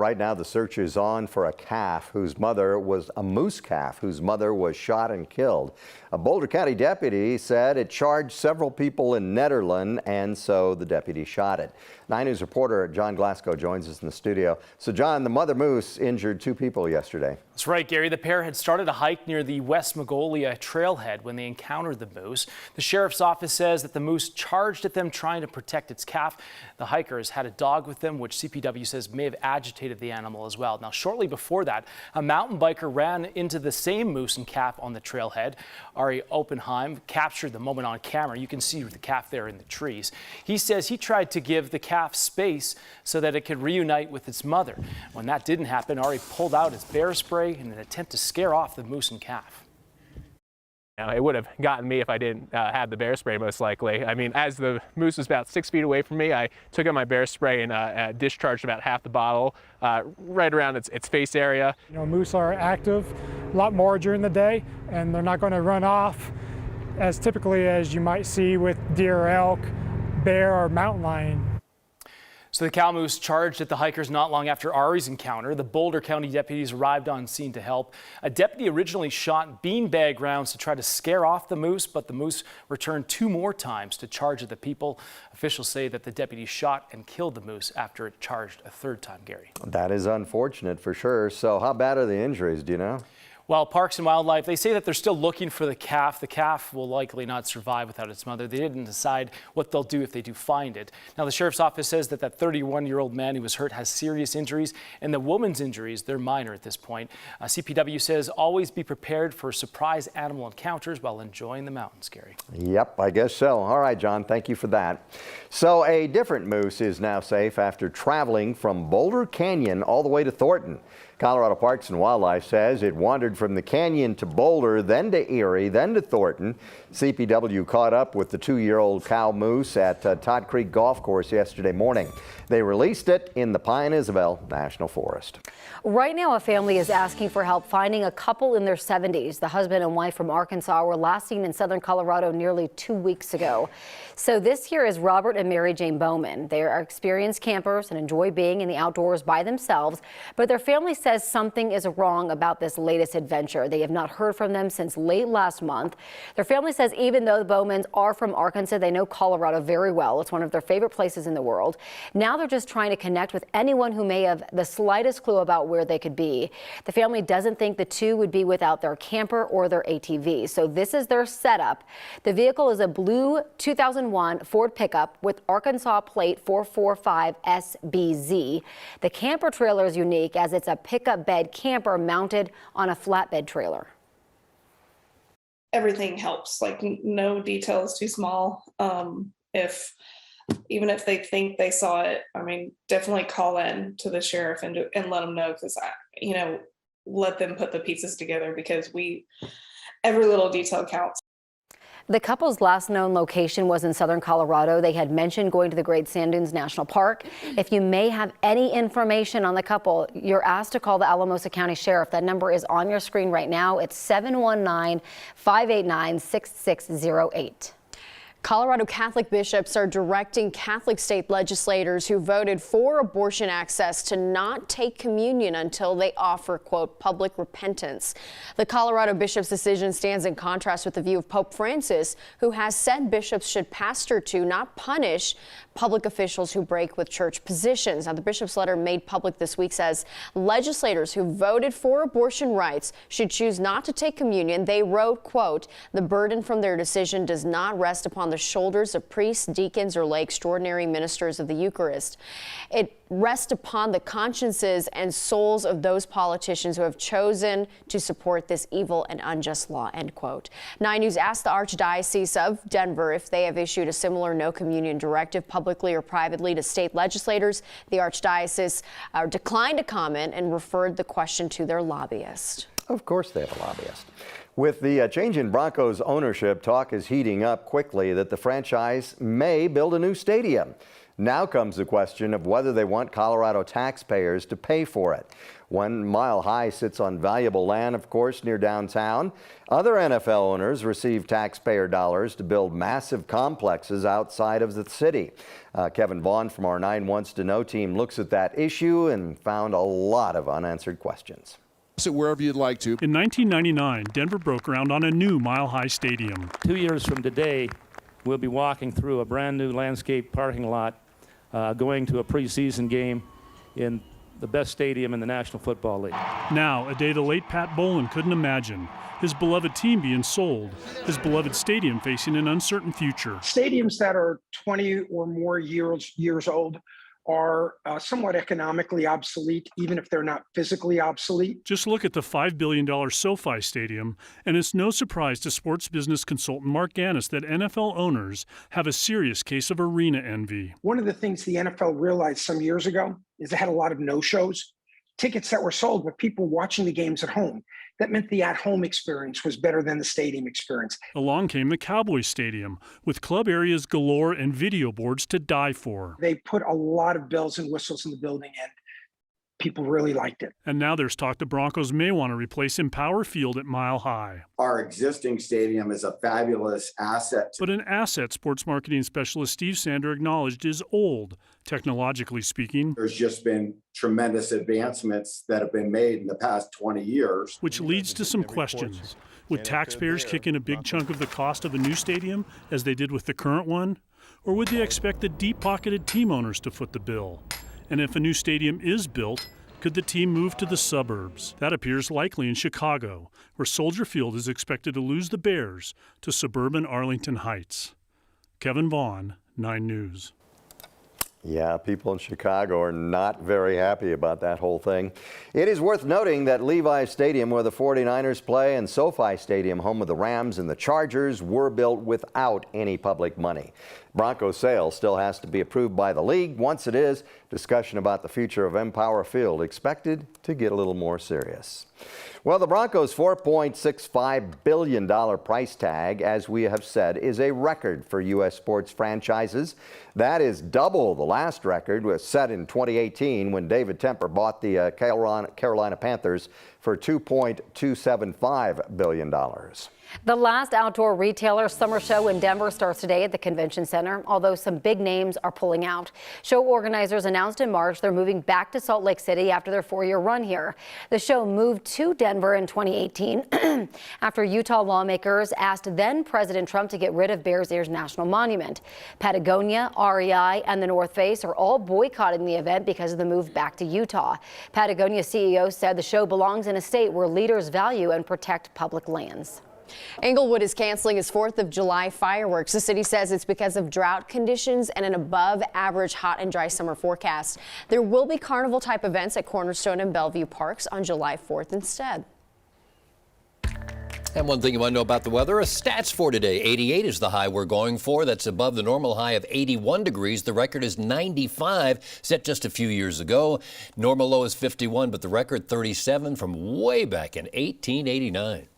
Right now, the search is on for a moose calf whose mother was shot and killed. A Boulder County deputy said it charged several people in Nederland, and so the deputy shot it. 9 News reporter John Glasgow joins us in the studio. So, John, the mother moose injured 2 people yesterday. That's right, Gary. The pair had started a hike near the West Mongolia trailhead when they encountered the moose. The sheriff's office says that the moose charged at them trying to protect its calf. The hikers had a dog with them, which CPW says may have agitated the animal as well. Now, shortly before that, a mountain biker ran into the same moose and calf on the trailhead. Ari Oppenheim captured the moment on camera. You can see the calf there in the trees. He says he tried to give the calf space so that it could reunite with its mother. When that didn't happen, Ari pulled out his bear spray in an attempt to scare off the moose and calf. Now, it would have gotten me if I didn't have the bear spray, most likely. I mean, as the moose was about 6 feet away from me, I took out my bear spray and discharged about half the bottle right around its face area. You know, moose are active a lot more during the day, and they're not going to run off as typically as you might see with deer, elk, bear, or mountain lion. So the cow moose charged at the hikers not long after Ari's encounter. The Boulder County deputies arrived on scene to help. A deputy originally shot beanbag rounds to try to scare off the moose, but the moose returned 2 more times to charge at the people. Officials say that the deputy shot and killed the moose after it charged a 3rd time, Gary. That is unfortunate for sure. So how bad are the injuries, do you know? Well, Parks and Wildlife, they say that they're still looking for the calf. The calf will likely not survive without its mother. They didn't decide what they'll do if they do find it. Now, the sheriff's office says that 31-year-old man who was hurt has serious injuries, and the woman's injuries, they're minor at this point. CPW says always be prepared for surprise animal encounters while enjoying the mountains, Gary. Yep, I guess so. All right, John, thank you for that. So a different moose is now safe after traveling from Boulder Canyon all the way to Thornton. Colorado Parks and Wildlife says it wandered from the canyon to Boulder, then to Erie, then to Thornton. CPW caught up with the 2-year-old cow moose at Todd Creek Golf Course yesterday morning. They released it in the Pine Isabel National Forest. Right now, a family is asking for help finding a couple in their 70s. The husband and wife from Arkansas were last seen in southern Colorado nearly 2 weeks ago. So this here is Robert and Mary Jane Bowman. They are experienced campers and enjoy being in the outdoors by themselves, but their family says something is wrong about this latest adventure. They have not heard from them since late last month. Their family says even though the Bowmans are from Arkansas, they know Colorado very well. It's one of their favorite places in the world. Now they're just trying to connect with anyone who may have the slightest clue about where they could be. The family doesn't think the two would be without their camper or their ATV. So this is their setup. The vehicle is a blue 2001 Ford pickup with Arkansas plate 445SBZ. The camper trailer is unique as it's a pickup bed camper mounted on a flatbed trailer. Everything helps, like no detail is too small. Even if they think they saw it, I mean, definitely call in to the sheriff and let them know, because let them put the pieces together, because every little detail counts. The couple's last known location was in southern Colorado. They had mentioned going to the Great Sand Dunes National Park. If you may have any information on the couple, you're asked to call the Alamosa County Sheriff. That number is on your screen right now. It's 719-589-6608. Colorado Catholic bishops are directing Catholic state legislators who voted for abortion access to not take communion until they offer, quote, public repentance. The Colorado bishop's decision stands in contrast with the view of Pope Francis, who has said bishops should pastor to, not punish, public officials who break with church positions. Now, the bishop's letter made public this week says legislators who voted for abortion rights should choose not to take communion. They wrote, quote, the burden from their decision does not rest upon the shoulders of priests, deacons, or lay extraordinary ministers of the Eucharist. It rests upon the consciences and souls of those politicians who have chosen to support this evil and unjust law, end quote. 9 News asked the Archdiocese of Denver if they have issued a similar no communion directive publicly or privately to state legislators. The Archdiocese declined to comment and referred the question to their lobbyist. Of course they have a lobbyist. With the change in Broncos ownership, talk is heating up quickly that the franchise may build a new stadium. Now comes the question of whether they want Colorado taxpayers to pay for it. One Mile High sits on valuable land, of course, near downtown. Other NFL owners receive taxpayer dollars to build massive complexes outside of the city. Kevin Vaughn from our 9 Wants to Know team looks at that issue and found a lot of unanswered questions. It wherever you'd like to. In 1999, Denver broke ground on a new Mile High stadium. 2 years from today, we'll be walking through a brand new landscape parking lot, going to a preseason game in the best stadium in the National Football League. Now, a day the late Pat Bowlen couldn't imagine. His beloved team being sold, his beloved stadium facing an uncertain future. Stadiums that are 20 or more years old are somewhat economically obsolete, even if they're not physically obsolete. Just look at the $5 billion SoFi Stadium, and it's no surprise to sports business consultant Mark Gannis that NFL owners have a serious case of arena envy. One of the things the NFL realized some years ago is they had a lot of no-shows, tickets that were sold with people watching the games at home. That meant the at-home experience was better than the stadium experience. Along came the Cowboys Stadium, with club areas galore and video boards to die for. They put a lot of bells and whistles in the building, and people really liked it. And now there's talk the Broncos may want to replace Empower Field at Mile High. Our existing stadium is a fabulous asset. But an asset sports marketing specialist Steve Sander acknowledged is old, technologically speaking. There's just been tremendous advancements that have been made in the past 20 years. Which leads to some questions. Would taxpayers kick in a big chunk of the cost of a new stadium, as they did with the current one? Or would they expect the deep-pocketed team owners to foot the bill? And if a new stadium is built, could the team move to the suburbs? That appears likely in Chicago, where Soldier Field is expected to lose the Bears to suburban Arlington Heights. Kevin Vaughn, 9 News. Yeah, people in Chicago are not very happy about that whole thing. It is worth noting that Levi's Stadium, where the 49ers play, and SoFi Stadium, home of the Rams and the Chargers, were built without any public money. Broncos sale still has to be approved by the league. Once it is, discussion about the future of Empower Field expected to get a little more serious. Well, the Broncos' $4.65 billion price tag, as we have said, is a record for U.S. sports franchises. That is double the last record, was set in 2018 when David Tepper bought the Carolina Panthers for $2.275 billion. The last outdoor retailer summer show in Denver starts today at the Convention Center, although some big names are pulling out. Show organizers announced in March they're moving back to Salt Lake City after their 4-year run here. The show moved to Denver in 2018 after Utah lawmakers asked then President Trump to get rid of Bears Ears National Monument. Patagonia, REI, and the North Face are all boycotting the event because of the move back to Utah. Patagonia CEO said the show belongs in a state where leaders value and protect public lands. Englewood is canceling its 4th of July fireworks. The city says it's because of drought conditions and an above average hot and dry summer forecast. There will be carnival type events at Cornerstone and Bellevue Parks on July 4th instead. And one thing you want to know about the weather, a stats for today. 88 is the high we're going for. That's above the normal high of 81 degrees. The record is 95, set just a few years ago. Normal low is 51, but the record 37 from way back in 1889.